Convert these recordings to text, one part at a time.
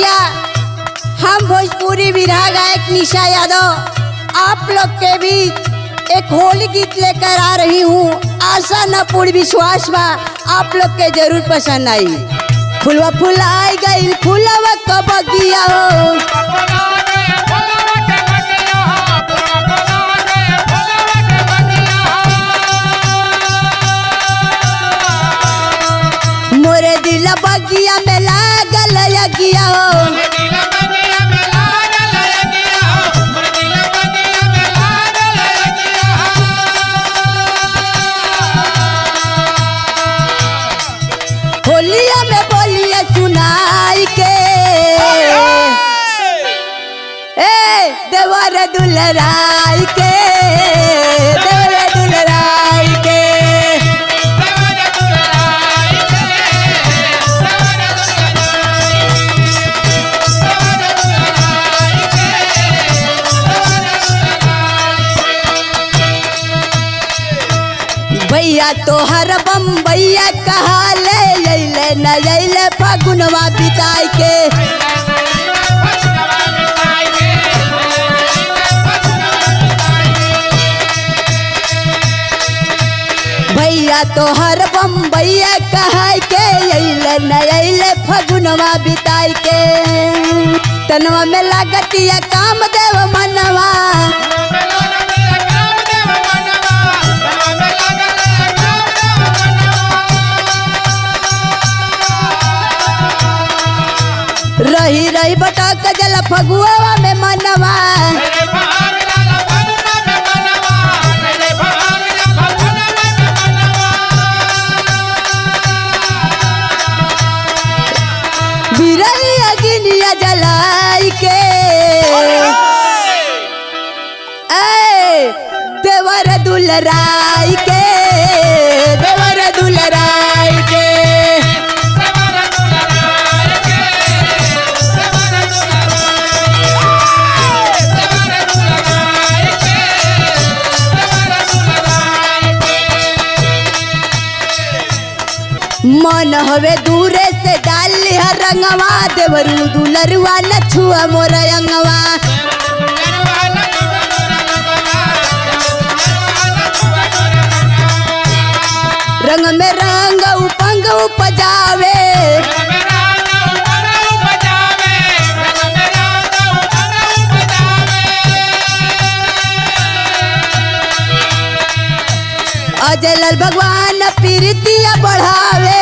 भैया, हम भोजपुरी विरहा गायक निशा यादव आप लोग के बीच एक होली गीत लेकर आ रही हूँ। आशा न पूर्ण विश्वास बा आप लोग के जरूर पसंद आई। फुलवा फुलाई गई फुलवा कब गिया हो, मोरे दिल बगिया में लागल यगिया हो, होलिया में बोलिए सुनाई के ए देवर दुलराई के, देवर दुलराई के, भैया तोहर बम्बैया कहा ले अइले न अइले फगुनवा बिताई के, भैया तोहर बम्बैया कहा के अइले न अइले फगुनवा बिताई के, तनवा में लागतिया काम देव मनवा, रही रही बटक जल फगुआ में मनवा, बिरली अगिनिया जलाई के ए देवर दुलराई के, देवर दुलराई के, मन हवे दूरे से डाल लिया रंगवा, देवरू दुलरुआ न छुआ मोर अंगवा, रंग में रंग उपंग उपजावे, अजय लाल भगवान प्रीतिया बढ़ावे,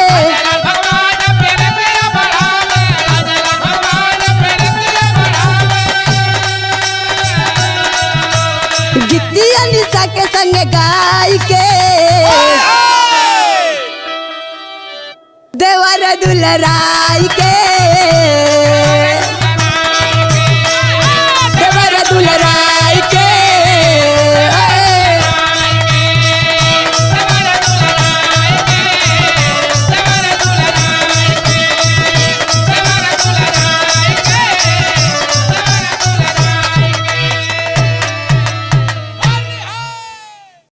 गीतिया निशा के संग गाय के, देवर दुलराई के।